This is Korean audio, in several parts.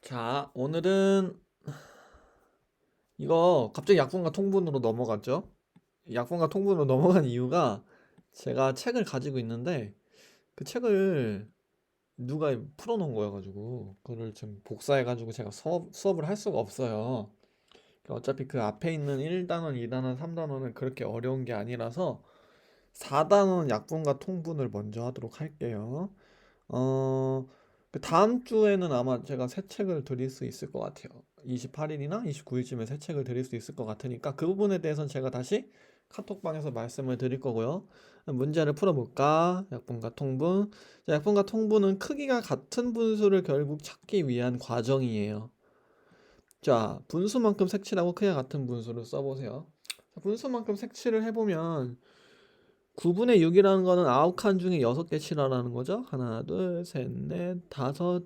자, 오늘은 이거 갑자기 약분과 통분으로 넘어갔죠? 약분과 통분으로 넘어간 이유가 제가 책을 가지고 있는데 그 책을 누가 풀어놓은 거여가지고 그거를 좀 복사해가지고 제가 수업을 할 수가 없어요. 어차피 그 앞에 있는 1단원, 2단원, 3단원은 그렇게 어려운 게 아니라서 4단원 약분과 통분을 먼저 하도록 할게요. 어, 그 다음 주에는 아마 제가 새 책을 드릴 수 있을 것 같아요. 28일이나 29일쯤에 새 책을 드릴 수 있을 것 같으니까 그 부분에 대해서는 제가 다시 카톡방에서 말씀을 드릴 거고요. 문제를 풀어볼까? 약분과 통분. 자, 약분과 통분은 크기가 같은 분수를 결국 찾기 위한 과정이에요. 자, 분수만큼 색칠하고 크기가 같은 분수를 써보세요. 자, 분수만큼 색칠을 해보면 9분의 6이라는 거는 9칸 중에 6개 칠하라는 거죠. 하나, 둘, 셋, 넷, 다섯.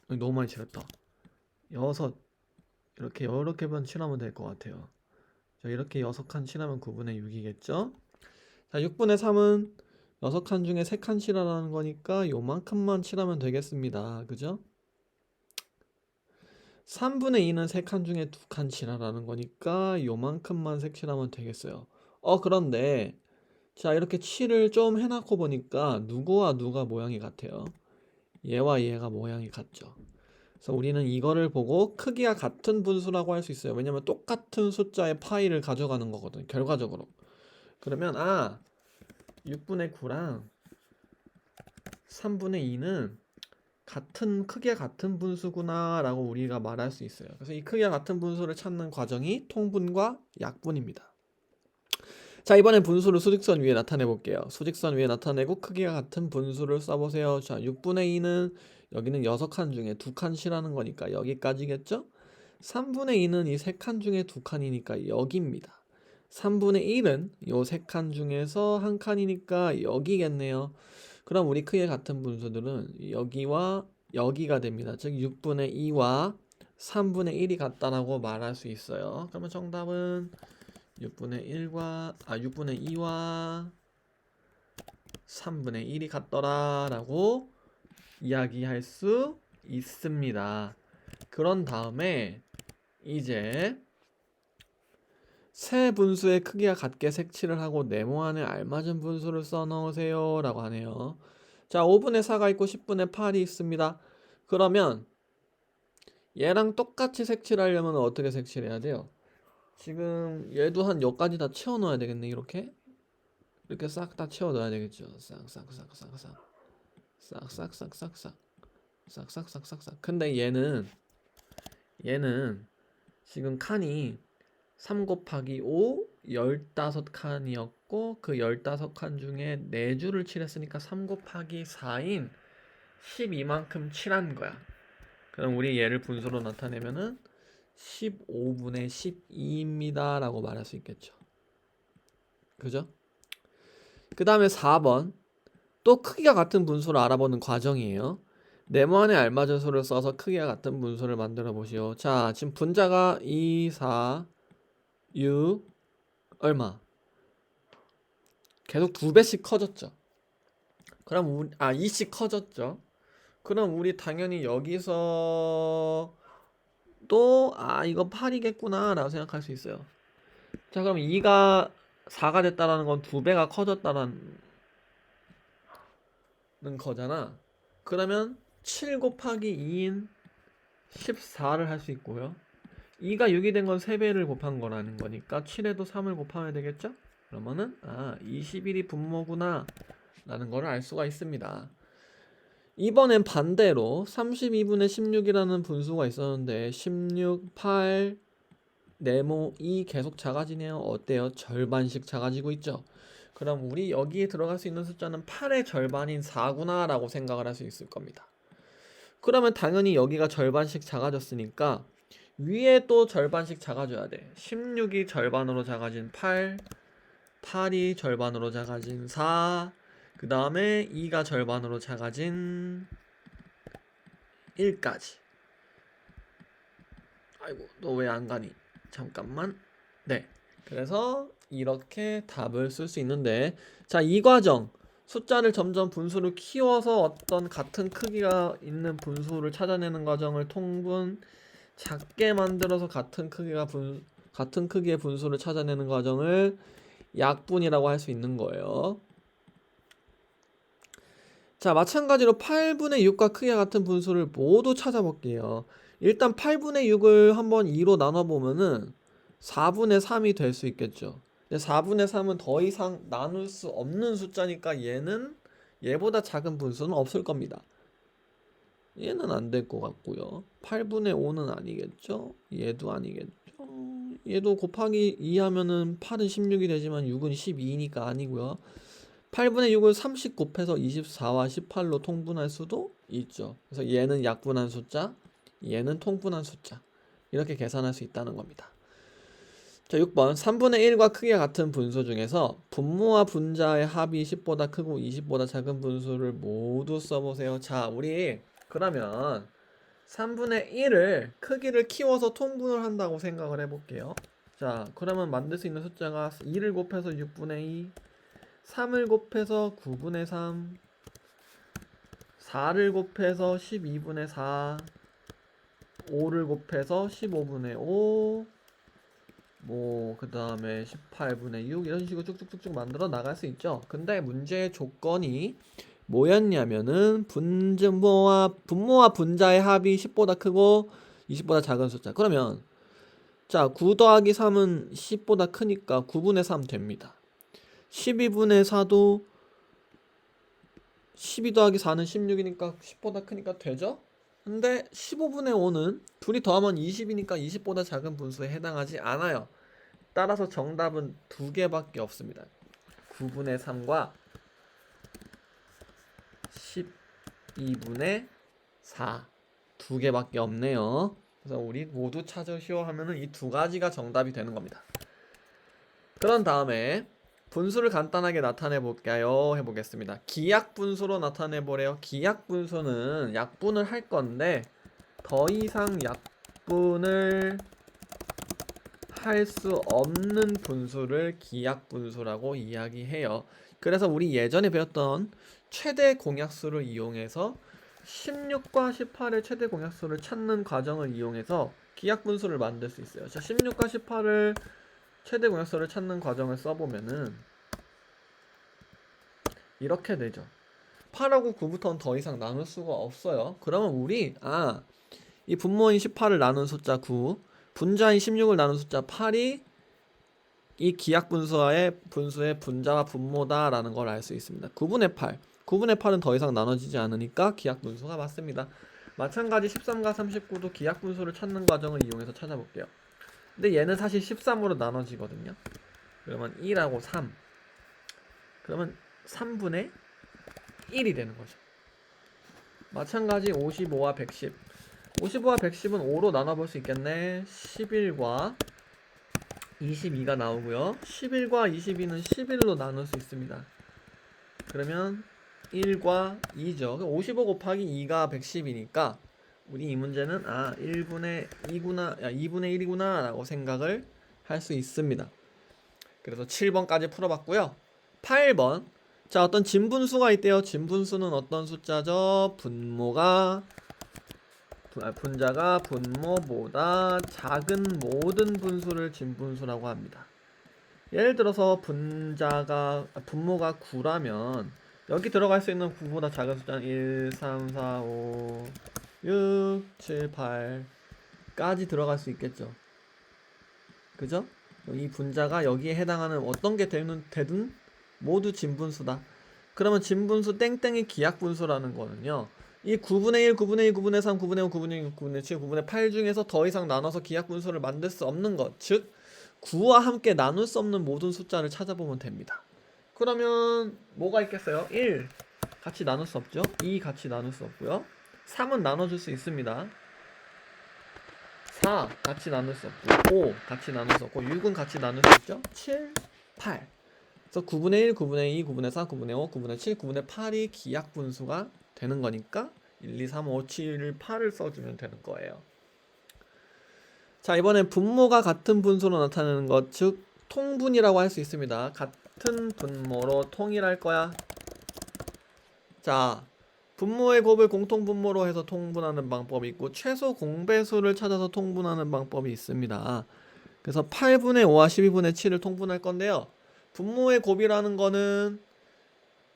너무 많이 칠했다. 여섯. 이렇게 여러 개만 칠하면 될 것 같아요. 자, 이렇게 6칸 칠하면 9분의 6이겠죠. 자, 6분의 3은 6칸 중에 3칸 칠하라는 거니까 요만큼만 칠하면 되겠습니다. 그죠? 3분의 2는 3칸 중에 2칸 칠하라는 거니까 요만큼만 색칠하면 되겠어요. 그런데 자, 이렇게 칠을 좀 해놓고 보니까 누구와 누가 모양이 같아요? 얘와 얘가 모양이 같죠. 그래서 우리는 이거를 보고 크기가 같은 분수라고 할 수 있어요. 왜냐면 똑같은 숫자의 파이를 가져가는 거거든, 결과적으로. 그러면 6분의 9랑 3분의 2는 같은 크기가 같은 분수구나 라고 우리가 말할 수 있어요. 그래서 이 크기가 같은 분수를 찾는 과정이 통분과 약분입니다. 자, 이번엔 분수를 수직선 위에 나타내 볼게요. 수직선 위에 나타내고 크기가 같은 분수를 써보세요. 자, 6분의 2는 여기는 6칸 중에 2칸 칠하는 거니까 여기까지겠죠? 3분의 2는 이 3칸 중에 2칸이니까 여기입니다. 3분의 1은 요 3칸 중에서 1칸이니까 여기겠네요. 그럼 우리 크기가 같은 분수들은 여기와 여기가 됩니다. 즉 6분의 2와 3분의 1이 같다라고 말할 수 있어요. 그러면 정답은 6분의 2와 3분의 1이 같더라 라고 이야기할 수 있습니다. 그런 다음에 이제 세 분수의 크기가 같게 색칠을 하고 네모안에 알맞은 분수를 써 넣으세요 라고 하네요. 자, 5분의 4가 있고 10분의 8이 있습니다. 그러면 얘랑 똑같이 색칠하려면 어떻게 색칠해야 돼요? 지금 얘도 한 여기까지 다 채워 넣어야 되겠네. 이렇게 싹 다 채워 넣어야 되겠죠. 싹싹싹싹싹 싹싹싹싹싹 싹싹싹싹싹. 근데 얘는 지금 칸이 3 곱하기 5 15칸이었고 그 15칸 중에 4줄을 칠했으니까 3 곱하기 4인 12만큼 칠한 거야. 그럼 우리 얘를 분수로 나타내면은 15분의 12입니다 라고 말할 수 있겠죠. 그죠? 그 다음에 4번 또 크기가 같은 분수를 알아보는 과정이에요. 네모안에 알맞은 수를 써서 크기가 같은 분수를 만들어 보시오. 자, 지금 분자가 2, 4, 6 얼마? 계속 2배씩 커졌죠. 그럼 2씩 커졌죠. 그럼 우리 당연히 여기서 또 이거 8이겠구나 라고 생각할 수 있어요. 자, 그럼 2가 4가 됐다라는 건 2배가 커졌다는 거잖아. 그러면 7 곱하기 2인 14를 할 수 있고요. 2가 6이 된 건 3배를 곱한 거라는 거니까 7에도 3을 곱하면 되겠죠? 그러면은 21이 분모구나 라는 거를 알 수가 있습니다. 이번엔 반대로 32분의 16이라는 분수가 있었는데 16, 8, 네모 2 계속 작아지네요. 어때요? 절반씩 작아지고 있죠. 그럼 우리 여기에 들어갈 수 있는 숫자는 8의 절반인 4구나 라고 생각을 할 수 있을 겁니다. 그러면 당연히 여기가 절반씩 작아졌으니까 위에 또 절반씩 작아져야 돼. 16이 절반으로 작아진 8, 8이 절반으로 작아진 4, 그 다음에 2가 절반으로 작아진 1까지. 아이고, 너 왜 안 가니? 잠깐만. 네. 그래서 이렇게 답을 쓸 수 있는데, 자, 이 과정 숫자를 점점 분수를 키워서 어떤 같은 크기가 있는 분수를 찾아내는 과정을 통분, 작게 만들어서 같은 크기의 분수를 찾아내는 과정을 약분이라고 할 수 있는 거예요. 자, 마찬가지로 8분의 6과 크기가 같은 분수를 모두 찾아볼게요. 일단 8분의 6을 한번 2로 나눠보면은 4분의 3이 될 수 있겠죠. 근데 4분의 3은 더 이상 나눌 수 없는 숫자니까 얘보다 작은 분수는 없을 겁니다. 얘는 안 될 것 같고요. 8분의 5는 아니겠죠? 얘도 아니겠죠? 얘도 곱하기 2 하면은 8은 16이 되지만 6은 12니까 아니고요. 8분의 6을 30 곱해서 24와 18로 통분할 수도 있죠. 그래서 얘는 약분한 숫자, 얘는 통분한 숫자. 이렇게 계산할 수 있다는 겁니다. 자, 6번. 3분의 1과 크기가 같은 분수 중에서 분모와 분자의 합이 10보다 크고 20보다 작은 분수를 모두 써보세요. 자, 우리 그러면 3분의 1을 크기를 키워서 통분을 한다고 생각을 해볼게요. 자, 그러면 만들 수 있는 숫자가 2를 곱해서 6분의 2, 3을 곱해서 9분의 3, 4를 곱해서 12분의 4, 5를 곱해서 15분의 5, 그 다음에 18분의 6 이런 식으로 쭉쭉쭉쭉 만들어 나갈 수 있죠. 근데 문제의 조건이 뭐였냐면은 분모와 분자의 합이 10보다 크고 20보다 작은 숫자. 그러면 자, 9 더하기 3은 10보다 크니까 9분의 3 됩니다. 12분의 4도 12 더하기 4는 16이니까 10보다 크니까 되죠? 근데 15분의 5는 둘이 더하면 20이니까 20보다 작은 분수에 해당하지 않아요. 따라서 정답은 두 개밖에 없습니다. 9분의 3과 12분의 4 두 개밖에 없네요. 그래서 우리 모두 찾으시오 하면은 이 두 가지가 정답이 되는 겁니다. 그런 다음에 분수를 간단하게 나타내 볼까요? 해보겠습니다. 기약분수로 나타내 보래요. 기약분수는 약분을 할 건데 더 이상 약분을 할 수 없는 분수를 기약분수라고 이야기해요. 그래서 우리 예전에 배웠던 최대 공약수를 이용해서 16과 18의 최대 공약수를 찾는 과정을 이용해서 기약분수를 만들 수 있어요. 자, 16과 18을 최대 공약수를 찾는 과정을 써보면은 이렇게 되죠. 8하고 9부터는 더 이상 나눌 수가 없어요. 그러면 우리 이 분모인 18을 나눈 숫자 9, 분자인 16을 나눈 숫자 8이 이 기약분수의 분자와 분모다라는 걸 알 수 있습니다. 9분의 8. 9분의 8은 더 이상 나눠지지 않으니까 기약분수가 맞습니다. 마찬가지 13과 39도 기약분수를 찾는 과정을 이용해서 찾아볼게요. 근데 얘는 사실 13으로 나눠지거든요. 그러면 1하고 3. 그러면 3분의 1이 되는 거죠. 마찬가지 55와 110. 55와 110은 5로 나눠볼 수 있겠네. 11과 22가 나오고요. 11과 22는 11로 나눌 수 있습니다. 그러면 1과 2죠. 55 곱하기 2가 110이니까 우리 이 문제는 1분의 2구나, 2분의 1이구나 라고 생각을 할 수 있습니다. 그래서 7번까지 풀어봤고요. 8번. 자, 어떤 진분수가 있대요. 진분수는 어떤 숫자죠? 분자가 분모보다 작은 모든 분수를 진분수라고 합니다. 예를 들어서 분모가 9라면 여기 들어갈 수 있는 9보다 작은 숫자는 1, 3, 4, 5, 6, 7, 8까지 들어갈 수 있겠죠. 그죠? 이 분자가 여기에 해당하는 어떤 게 되든 모두 진분수다. 그러면 진분수 땡땡이 기약분수라는 거는요. 이 9분의 1, 9분의 2, 9분의 3, 9분의 5, 9분의 6, 9분의 7, 9분의 8 중에서 더 이상 나눠서 기약분수를 만들 수 없는 것. 즉 9와 함께 나눌 수 없는 모든 숫자를 찾아보면 됩니다. 그러면 뭐가 있겠어요? 1 같이 나눌 수 없죠. 2 같이 나눌 수 없고요. 3은 나눠줄 수 있습니다. 4 같이 나눌 수 없고 5 같이 나눌 수 없고 6은 같이 나눌 수 있죠. 7, 8. 그래서 9분의 1, 9분의 2, 9분의 4, 9분의 5, 9분의 7, 9분의 8이 기약분수가 되는 거니까 1, 2, 3, 5, 7, 8을 써주면 되는 거예요. 자, 이번엔 분모가 같은 분수로 나타내는 것, 즉 통분이라고 할 수 있습니다. 같은 분모로 통일할 거야. 자, 분모의 곱을 공통분모로 해서 통분하는 방법이 있고 최소 공배수를 찾아서 통분하는 방법이 있습니다. 그래서 8분의 5와 12분의 7을 통분할 건데요. 분모의 곱이라는 거는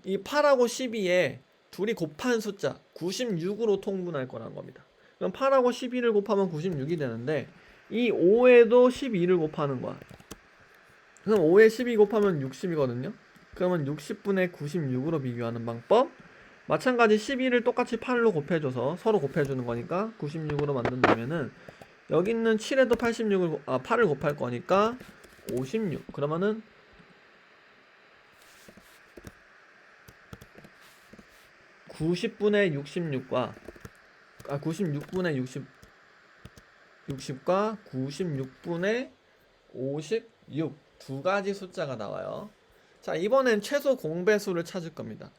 이 8하고 12에 둘이 곱한 숫자 96으로 통분할 거라는 겁니다. 그럼 8하고 12를 곱하면 96이 되는데 이 5에도 12를 곱하는 거야. 그럼 5에 12 곱하면 60이거든요. 그러면 60분의 96으로 비교하는 방법. 마찬가지 12를 똑같이 8로 곱해줘서 서로 곱해주는 거니까 96으로 만든다면은 여기 있는 7에도 8을 곱할 거니까 56. 그러면은 90분의 66과 96분의 60과 96분의 56 두 가지 숫자가 나와요. 자, 이번엔 최소 공배수를 찾을 겁니다.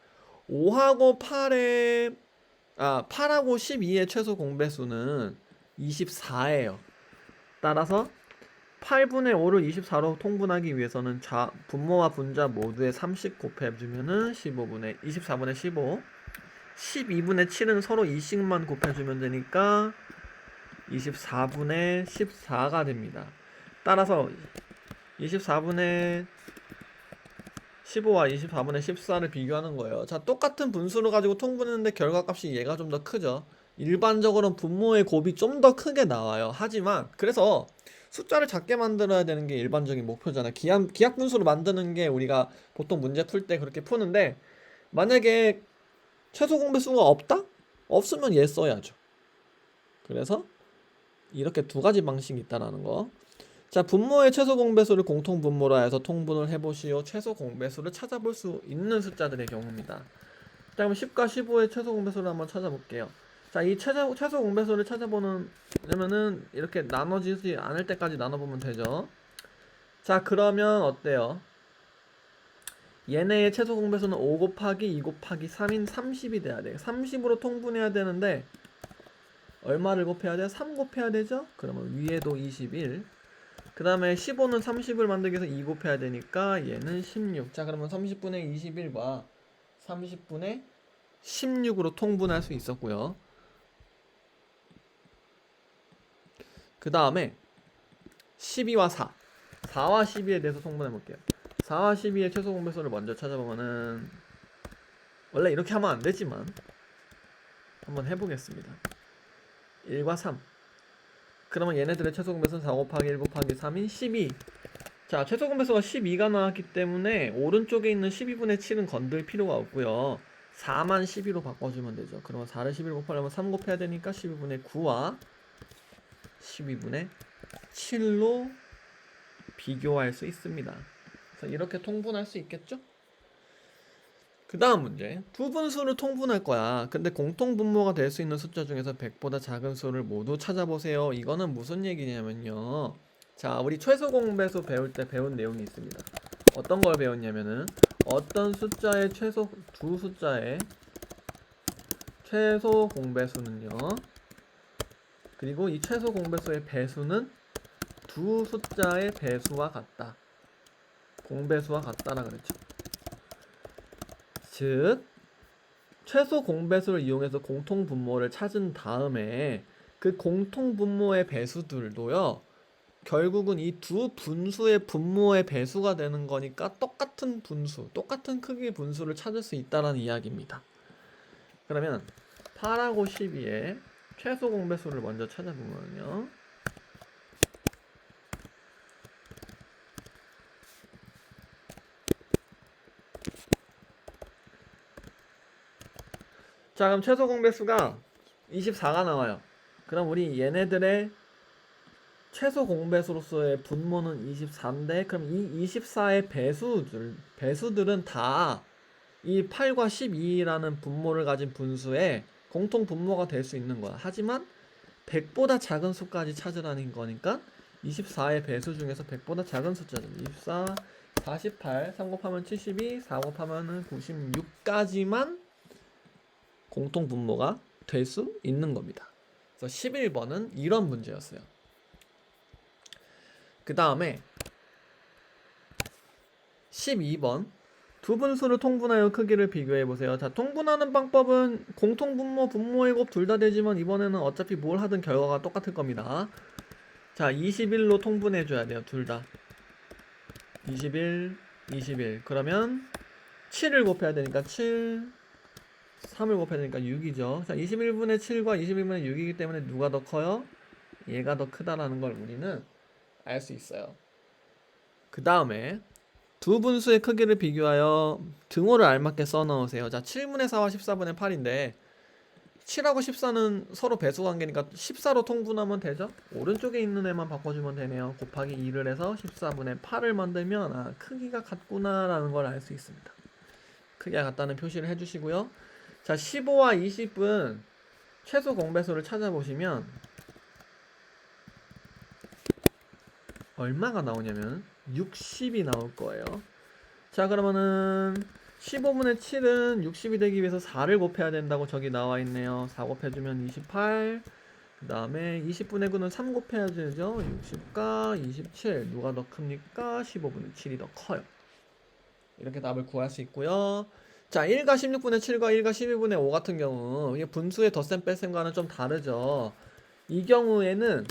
5하고 8의 8하고 12의 최소 공배수는 24예요. 따라서 8분의 5를 24로 통분하기 위해서는 분모와 분자 모두에 30 곱해주면은 24분의 15. 12분의 7은 서로 2씩만 곱해주면 되니까 24분의 14가 됩니다. 따라서 24분의 15와 24분의 14를 비교하는 거예요. 자, 똑같은 분수를 가지고 통분했는데 결과값이 얘가 좀 더 크죠. 일반적으로는 분모의 곱이 좀 더 크게 나와요. 하지만 그래서 숫자를 작게 만들어야 되는 게 일반적인 목표잖아요. 기하 분수로 만드는 게 우리가 보통 문제 풀 때 그렇게 푸는데 만약에 최소 공배수가 없다? 없으면 얘 써야죠. 그래서 이렇게 두 가지 방식이 있다라는 거. 자, 분모의 최소 공배수를 공통 분모로 해서 통분을 해보시오. 최소 공배수를 찾아볼 수 있는 숫자들의 경우입니다. 자, 그럼 10과 15의 최소 공배수를 한번 찾아볼게요. 자, 이 최소 공배수를 찾아보려면은 이렇게 나눠지지 않을 때까지 나눠보면 되죠. 자, 그러면 어때요? 얘네의 최소 공배수는 5 곱하기 2 곱하기 3인 30이 돼야 돼요. 30으로 통분해야 되는데 얼마를 곱해야 돼요? 3 곱해야 되죠? 그러면 위에도 21. 그 다음에 15는 30을 만들기 위해서 2 곱해야 되니까 얘는 16. 자, 그러면 30분의 21과 30분의 16으로 통분할 수 있었고요. 그 다음에 12와 4. 4와 12에 대해서 통분해 볼게요. 4와 12의 최소 공배수를 먼저 찾아보면은 원래 이렇게 하면 안 되지만 한번 해보겠습니다. 1과 3. 그러면 얘네들의 최소 공배수는 4 곱하기 1 곱하기 3인 12. 자, 최소 공배수가 12가 나왔기 때문에 오른쪽에 있는 12분의 7은 건들 필요가 없고요. 4만 12로 바꿔주면 되죠. 그러면 4를 11 곱하려면 3 곱해야 되니까 12분의 9와 12분의 7로 비교할 수 있습니다. 그래서 이렇게 통분할 수 있겠죠? 그 다음 문제. 두 분수를 통분할 거야. 근데 공통분모가 될 수 있는 숫자 중에서 100보다 작은 수를 모두 찾아보세요. 이거는 무슨 얘기냐면요. 자, 우리 최소 공배수 배울 때 배운 내용이 있습니다. 어떤 걸 배웠냐면은 어떤 숫자의 두 숫자의 최소 공배수는요. 그리고 이 최소 공배수의 배수는 두 숫자의 배수와 같다. 공배수와 같다라 그랬죠. 즉 최소 공배수를 이용해서 공통분모를 찾은 다음에 그 공통분모의 배수들도요 결국은 이 두 분수의 분모의 배수가 되는 거니까 똑같은 분수, 똑같은 크기의 분수를 찾을 수 있다는 이야기입니다. 그러면 8하고 12의 최소 공배수를 먼저 찾아보면요. 자, 그럼 최소 공배수가 24가 나와요. 그럼 우리 얘네들의 최소 공배수로서의 분모는 24인데 그럼 이 24의 배수들은 다 이 8과 12라는 분모를 가진 분수의 공통 분모가 될 수 있는 거야. 하지만 100보다 작은 수까지 찾으라는 거니까 24의 배수 중에서 100보다 작은 숫자죠. 24, 48, 3 곱하면 72, 4 곱하면 96까지만 공통 분모가 될 수 있는 겁니다. 그래서 11번은 이런 문제였어요. 그 다음에 12번 두 분수를 통분하여 크기를 비교해 보세요. 자, 통분하는 방법은 공통분모, 분모의 곱 둘 다 되지만 이번에는 어차피 뭘 하든 결과가 똑같을 겁니다. 자, 21로 통분해 줘야 돼요. 둘 다. 21, 21. 그러면 7을 곱해야 되니까 7, 3을 곱해야 되니까 6이죠. 자, 21분의 7과 21분의 6이기 때문에 누가 더 커요? 얘가 더 크다라는 걸 우리는 알 수 있어요. 그 다음에 두 분수의 크기를 비교하여 등호를 알맞게 써넣으세요. 자, 7분의 4와 14분의 8인데 7하고 14는 서로 배수관계니까 14로 통분하면 되죠? 오른쪽에 있는 애만 바꿔주면 되네요. 곱하기 2를 해서 14분의 8을 만들면 아, 크기가 같구나 라는 걸 알 수 있습니다. 크기가 같다는 표시를 해주시고요. 자, 15와 20은 최소 공배수를 찾아보시면 얼마가 나오냐면 60이 나올 거예요. 자, 그러면은 15분의 7은 60이 되기 위해서 4를 곱해야 된다고 저기 나와 있네요. 4 곱해주면 28. 그 다음에 20분의 9는 3 곱해야 되죠. 60과 27. 누가 더 큽니까? 15분의 7이 더 커요. 이렇게 답을 구할 수 있고요. 자, 1과 16분의 7과 1과 12분의 5 같은 경우 이게 분수의 덧셈 뺄셈과는 좀 다르죠. 이 경우에는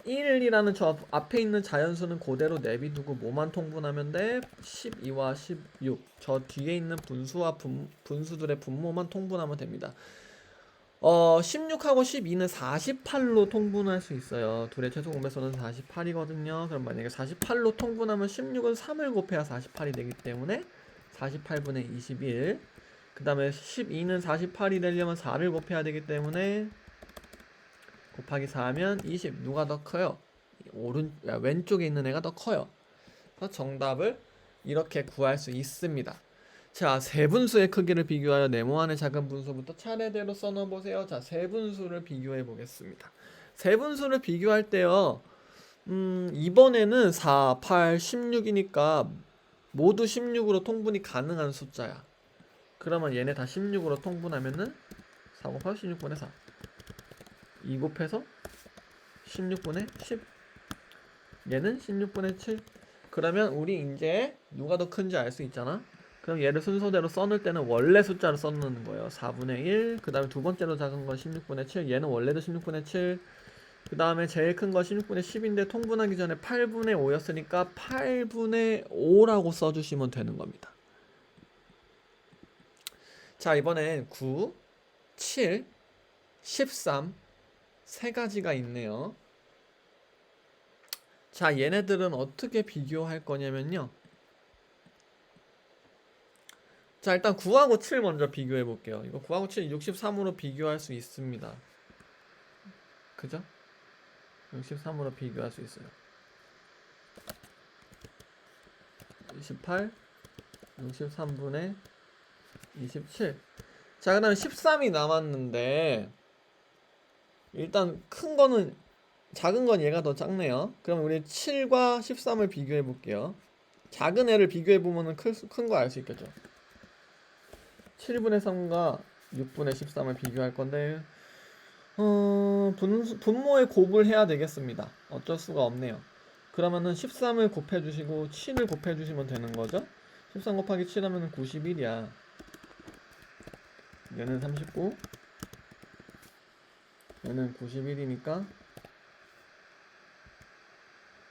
1이라는 저 앞에 있는 자연수는 그대로 내비두고 뭐만 통분하면 돼? 12와 16. 저 뒤에 있는 분수와 분수들의 분모만 통분하면 됩니다. 16하고 12는 48로 통분할 수 있어요. 둘의 최소 공배수는 48이거든요. 그럼 만약에 48로 통분하면 16은 3을 곱해야 48이 되기 때문에 48분의 21. 그 다음에 12는 48이 되려면 4를 곱해야 되기 때문에 곱하기 4하면 20. 누가 더 커요? 왼쪽에 있는 애가 더 커요. 그래서 정답을 이렇게 구할 수 있습니다. 자, 세분수의 크기를 비교하여 네모안의 작은 분수부터 차례대로 써넣어보세요. 자, 세분수를 비교해 보겠습니다. 세분수를 비교할 때요. 이번에는 4, 8, 16이니까 모두 16으로 통분이 가능한 숫자야. 그러면 얘네 다 16으로 통분하면은 4 곱하기 16분의 4. 2 곱해서 16분의 10. 얘는 16분의 7. 그러면 우리 이제 누가 더 큰지 알 수 있잖아. 그럼 얘를 순서대로 써놓을 때는 원래 숫자를 써놓는 거예요. 4분의 1. 그 다음에 두 번째로 작은 건 16분의 7. 얘는 원래도 16분의 7. 그 다음에 제일 큰 거 16분의 10인데 통분하기 전에 8분의 5였으니까 8분의 5라고 써주시면 되는 겁니다. 자, 이번엔 9, 7, 13 세 가지가 있네요. 자, 얘네들은 어떻게 비교할 거냐면요. 자, 일단 9하고 7 먼저 비교해 볼게요. 이거 9하고 7 63으로 비교할 수 있습니다. 그죠? 63으로 비교할 수 있어요. 28, 63분의 27. 자, 그 다음에 13이 남았는데 일단 큰 거는 작은 건 얘가 더 작네요. 그럼 우리 7과 13을 비교해 볼게요. 작은 애를 비교해 보면은 큰 거 알 수 있겠죠. 7분의 3과 6분의 13을 비교할 건데 분모의 곱을 해야 되겠습니다. 어쩔 수가 없네요. 그러면은 13을 곱해주시고 7을 곱해주시면 되는 거죠. 13 곱하기 7 하면 91이야. 얘는 39, 얘는 91이니까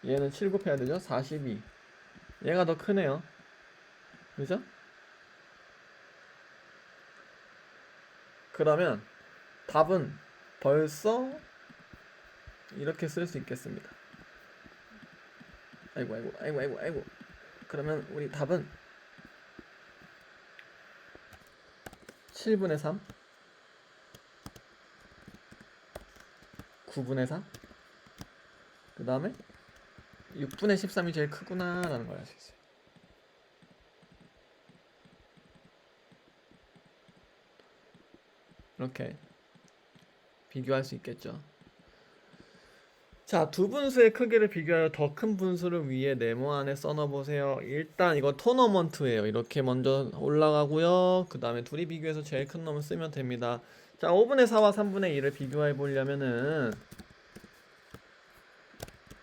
얘는 7 곱해야 되죠. 42. 얘가 더 크네요. 그죠? 그러면 답은 벌써 이렇게 쓸 수 있겠습니다. 아이고. 그러면 우리 답은 7분의 3, 9분의 4, 그 다음에 6분의 13이 제일 크구나 라는 걸 알 수 있어요. 이렇게 비교할 수 있겠죠. 자, 두 분수의 크기를 비교하여 더 큰 분수를 위에 네모안에 써넣어보세요. 일단 이거 토너먼트예요. 이렇게 먼저 올라가고요. 그 다음에 둘이 비교해서 제일 큰 놈을 쓰면 됩니다. 자, 5분의 4와 3분의 2를 비교해 보려면은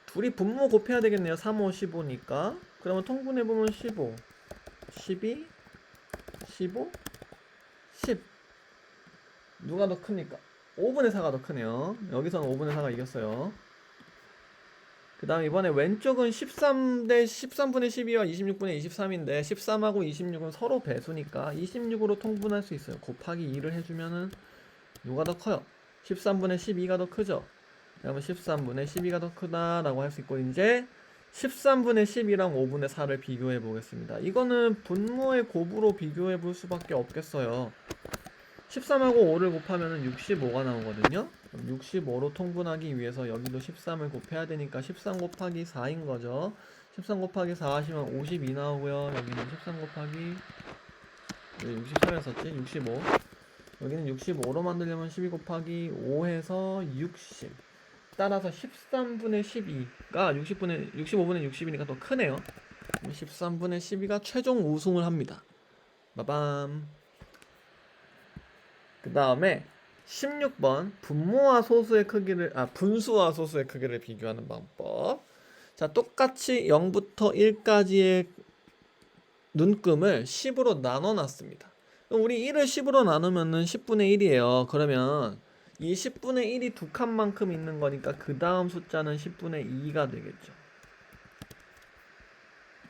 둘이 분모 곱해야 되겠네요. 3, 5, 15니까. 그러면 통분해보면 15. 12, 15, 10. 누가 더 큽니까? 5분의 4가 더 크네요. 여기서는 5분의 4가 이겼어요. 그 다음 이번에 왼쪽은 13 대 13분의 12와 26분의 23인데 13하고 26은 서로 배수니까 26으로 통분할 수 있어요. 곱하기 2를 해주면은 누가 더 커요? 13분의 12가 더 크죠? 그러면 13분의 12가 더 크다라고 할 수 있고, 이제 13분의 10이랑 5분의 4를 비교해 보겠습니다. 이거는 분모의 곱으로 비교해 볼 수밖에 없겠어요. 13하고 5를 곱하면 65가 나오거든요. 65로 통분하기 위해서 여기도 13을 곱해야 되니까 13 곱하기 4인 거죠. 13 곱하기 4 하시면 52 나오고요. 여기는 13 곱하기 63이었었지? 65. 여기는 65로 만들려면 12 곱하기 5 해서 60. 따라서 13분의 12가 65분의 60이니까 더 크네요. 13분의 12가 최종 우승을 합니다. 빠밤. 그 다음에 16번 분수와 소수의 크기를 비교하는 방법. 자, 똑같이 0부터 1까지의 눈금을 10으로 나눠 놨습니다. 우리 1을 10으로 나누면은 10분의 1이에요. 그러면 이 10분의 1이 두 칸만큼 있는 거니까 그 다음 숫자는 10분의 2가 되겠죠.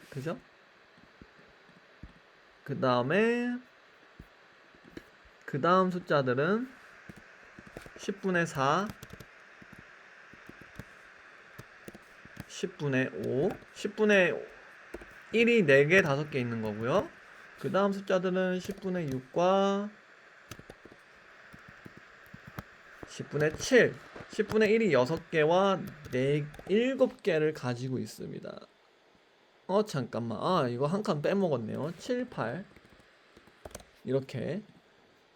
그죠? 그 다음 숫자들은 10분의 4, 10분의 5, 10분의 1이 4개, 5개 있는 거고요. 그 다음 숫자들은 10분의 6과 10분의 7, 10분의 1이 6개와 7개를 가지고 있습니다. 잠깐만. 이거 한 칸 빼먹었네요. 7, 8 이렇게.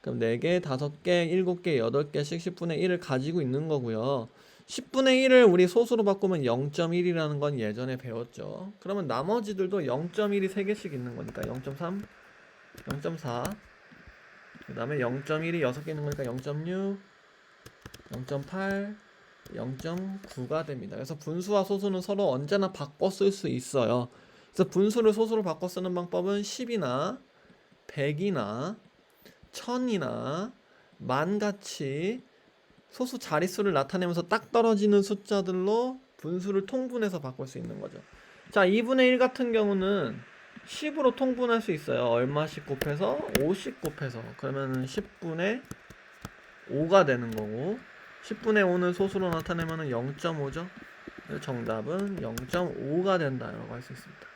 그럼 4개, 5개, 7개, 8개씩 10분의 1을 가지고 있는 거고요. 10분의 1을 우리 소수로 바꾸면 0.1이라는 건 예전에 배웠죠. 그러면 나머지들도 0.1이 3개씩 있는 거니까 0.3, 0.4, 그 다음에 0.1이 6개 있는 거니까 0.6, 0.8, 0.9가 됩니다. 그래서 분수와 소수는 서로 언제나 바꿔 쓸 수 있어요. 그래서 분수를 소수로 바꿔 쓰는 방법은 10이나 100이나 1000이나 만같이 소수 자릿수를 나타내면서 딱 떨어지는 숫자들로 분수를 통분해서 바꿀 수 있는 거죠. 자, 2분의 1 같은 경우는 10으로 통분할 수 있어요. 얼마씩 곱해서? 5씩 곱해서. 그러면은 10분의 5가 되는 거고, 10분의 5는 소수로 나타내면 0.5죠. 정답은 0.5가 된다라고 할 수 있습니다.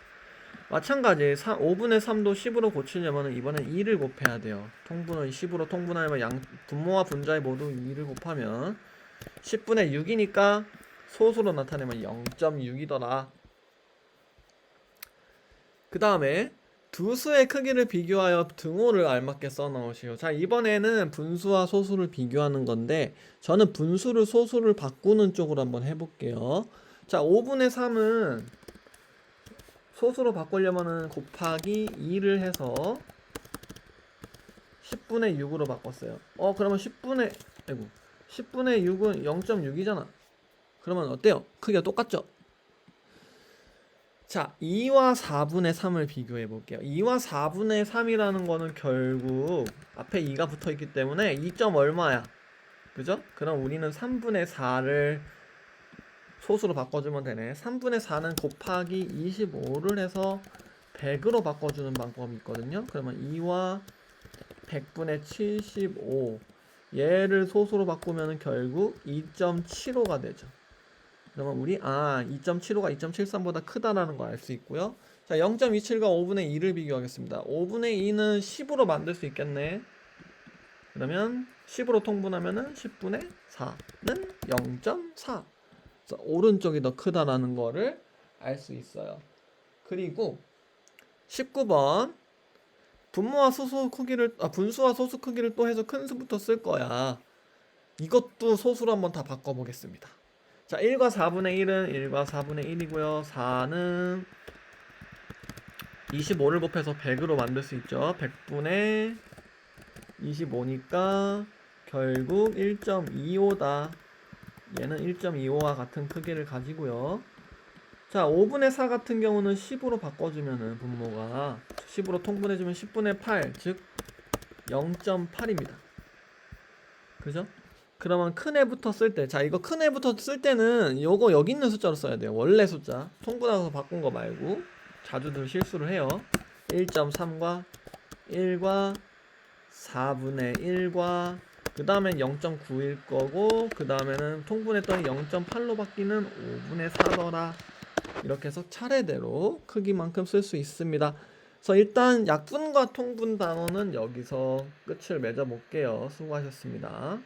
마찬가지 5분의 3도 10으로 고치려면 이번엔 2를 곱해야 돼요. 통분은 10으로 통분하면 분모와 분자에 모두 2를 곱하면 10분의 6이니까 소수로 나타내면 0.6이더라. 그 다음에 두 수의 크기를 비교하여 등호를 알맞게 써넣으시오. 자, 이번에는 분수와 소수를 비교하는 건데 저는 분수를 소수를 바꾸는 쪽으로 한번 해볼게요. 자, 5분의 3은 소수로 바꾸려면은 곱하기 2를 해서 10분의 6으로 바꿨어요. 그러면 10분의 6은 0.6이잖아. 그러면 어때요? 크기가 똑같죠? 자, 2와 4분의 3을 비교해 볼게요. 2와 4분의 3이라는 거는 결국 앞에 2가 붙어 있기 때문에 2. 얼마야? 그죠? 그럼 우리는 3분의 4를 소수로 바꿔주면 되네. 3분의 4는 곱하기 25를 해서 100으로 바꿔주는 방법이 있거든요. 그러면 2와 100분의 75 얘를 소수로 바꾸면 결국 2.75가 되죠. 그러면 우리 2.75가 2.73보다 크다라는 걸 알 수 있고요. 자, 0.27과 5분의 2를 비교하겠습니다. 5분의 2는 10으로 만들 수 있겠네. 그러면 10으로 통분하면은 10분의 4는 0.4. 오른쪽이 더 크다라는 거를 알 수 있어요. 그리고 19번 분수와 소수 크기를 또 해서 큰 수부터 쓸 거야. 이것도 소수로 한번 다 바꿔보겠습니다. 자, 1과 4분의 1은 1과 4분의 1이고요. 4는 25를 곱해서 100으로 만들 수 있죠. 100분의 25니까 결국 1.25다. 얘는 1.25와 같은 크기를 가지고요. 자, 5분의 4 같은 경우는 10으로 바꿔주면은 분모가 10으로 통분해주면 10분의 8, 즉 0.8입니다. 그죠? 그러면 큰 애부터 쓸 때, 자, 이거 큰 애부터 쓸 때는 요거 여기 있는 숫자로 써야 돼요. 원래 숫자. 통분해서 바꾼 거 말고. 자주들 실수를 해요. 1.3과 1과 4분의 1과 그 다음엔 0.9일 거고, 그 다음에는 통분했더니 0.8로 바뀌는 5분의 4더라. 이렇게 해서 차례대로 크기만큼 쓸 수 있습니다. 그래서 일단 약분과 통분 단원은 여기서 끝을 맺어 볼게요. 수고하셨습니다.